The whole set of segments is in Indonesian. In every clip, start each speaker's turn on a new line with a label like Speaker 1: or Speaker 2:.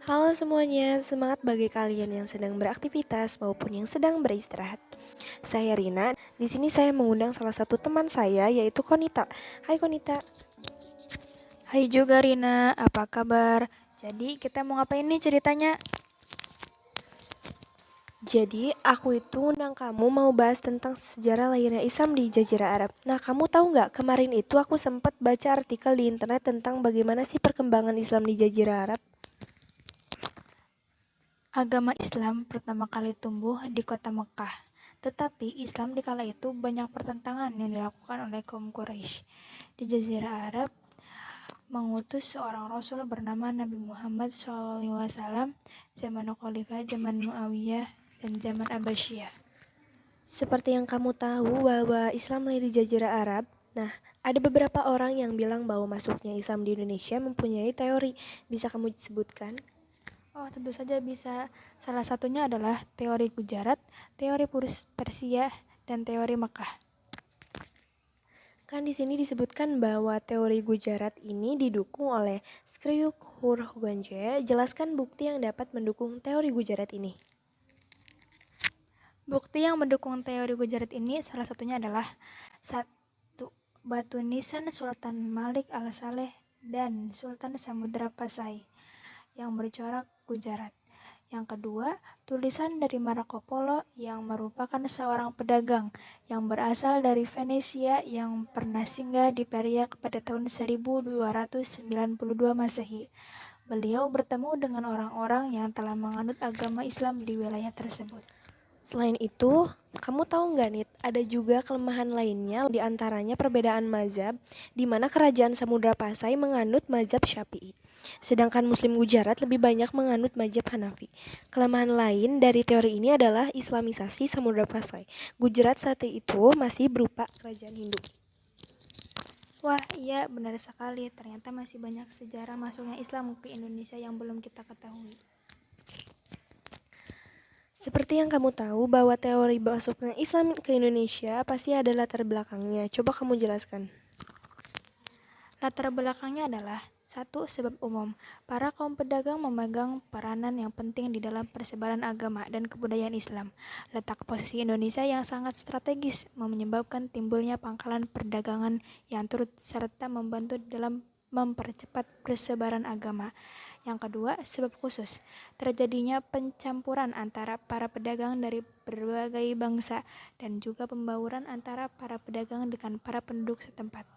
Speaker 1: Halo semuanya, semangat bagi kalian yang sedang beraktivitas maupun yang sedang beristirahat. Saya Rina, di sini saya mengundang salah satu teman saya yaitu Konita. Hai Konita.
Speaker 2: Hai juga Rina, apa kabar? Jadi kita mau ngapain nih ceritanya?
Speaker 1: Jadi aku itu undang kamu mau bahas tentang sejarah lahirnya Islam di Jazirah Arab. Nah kamu tahu nggak, kemarin itu aku sempat baca artikel di internet tentang bagaimana sih perkembangan Islam di Jazirah Arab.
Speaker 2: Agama Islam pertama kali tumbuh di kota Mekah. Tetapi Islam di kala itu banyak pertentangan yang dilakukan oleh kaum Quraisy. Di Jazirah Arab mengutus seorang rasul bernama Nabi Muhammad SAW, zaman Khalifah, zaman Muawiyah, dan zaman Abbasiyah.
Speaker 1: Seperti yang kamu tahu bahwa Islam lahir di Jazirah Arab. Nah, ada beberapa orang yang bilang bahwa masuknya Islam di Indonesia mempunyai teori. Bisa kamu sebutkan?
Speaker 2: Oh, tentu saja bisa. Salah satunya adalah teori Gujarat, teori Persia, dan teori Mekah.
Speaker 1: Kan di sini disebutkan bahwa teori Gujarat ini didukung oleh Skriuk Hurgonje. Jelaskan bukti yang dapat mendukung teori Gujarat ini.
Speaker 2: Bukti yang mendukung teori Gujarat ini salah satunya adalah 1. Batu nisan Sultan Malik al-Saleh dan Sultan Samudra Pasai yang bercorak Gujarat. Yang kedua, tulisan dari Marco Polo yang merupakan seorang pedagang yang berasal dari Venesia yang pernah singgah di Perak pada tahun 1292 Masehi. Beliau bertemu dengan orang-orang yang telah menganut agama Islam di wilayah tersebut.
Speaker 1: Selain itu, kamu tahu nggak nih, ada juga kelemahan lainnya, di antaranya perbedaan mazhab, di mana kerajaan Samudra Pasai menganut mazhab Syafi'i, sedangkan Muslim Gujarat lebih banyak menganut mazhab Hanafi. Kelemahan lain dari teori ini adalah Islamisasi Samudra Pasai. Gujarat saat itu masih berupa kerajaan Hindu.
Speaker 2: Wah, iya benar sekali. Ternyata masih banyak sejarah masuknya Islam ke Indonesia yang belum kita ketahui.
Speaker 1: Seperti yang kamu tahu bahwa teori masuknya Islam ke Indonesia pasti ada latar belakangnya. Coba kamu jelaskan.
Speaker 2: Latar belakangnya adalah 1. Sebab umum. Para kaum pedagang memegang peranan yang penting di dalam persebaran agama dan kebudayaan Islam. Letak posisi Indonesia yang sangat strategis menyebabkan timbulnya pangkalan perdagangan yang turut serta membantu dalam mempercepat persebaran agama. Yang kedua, sebab khusus. Terjadinya pencampuran antara para pedagang dari berbagai bangsa dan juga pembauran antara para pedagang dengan para penduduk setempat.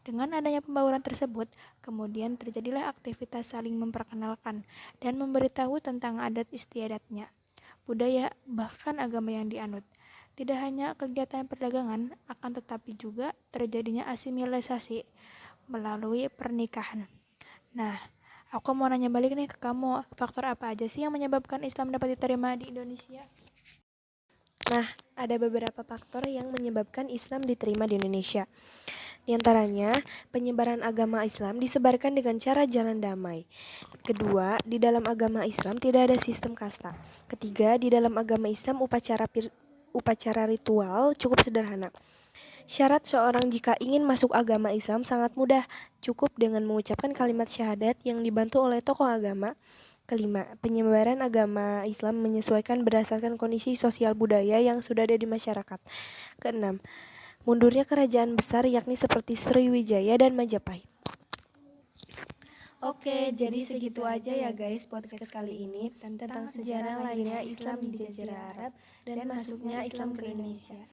Speaker 2: Dengan adanya pembauran tersebut, kemudian terjadilah aktivitas saling memperkenalkan dan memberitahu tentang adat istiadatnya, budaya, bahkan agama yang dianut. Tidak hanya kegiatan perdagangan, akan tetapi juga terjadinya asimilasi melalui pernikahan. Nah, aku mau nanya balik nih ke kamu, faktor apa aja sih yang menyebabkan Islam dapat diterima di Indonesia?
Speaker 1: Nah, ada beberapa faktor yang menyebabkan Islam diterima di Indonesia. Di antaranya, penyebaran agama Islam disebarkan dengan cara jalan damai. Kedua, di dalam agama Islam tidak ada sistem kasta. Ketiga, di dalam agama Islam upacara ritual cukup sederhana. Syarat seorang jika ingin masuk agama Islam sangat mudah, cukup dengan mengucapkan kalimat syahadat yang dibantu oleh tokoh agama. Kelima, penyebaran agama Islam menyesuaikan berdasarkan kondisi sosial budaya yang sudah ada di masyarakat. Keenam, mundurnya kerajaan besar yakni seperti Sriwijaya dan Majapahit.
Speaker 2: Oke, jadi segitu aja ya guys podcast kali ini tentang sejarah lahirnya Islam di Jazirah Arab dan masuknya Islam ke Indonesia.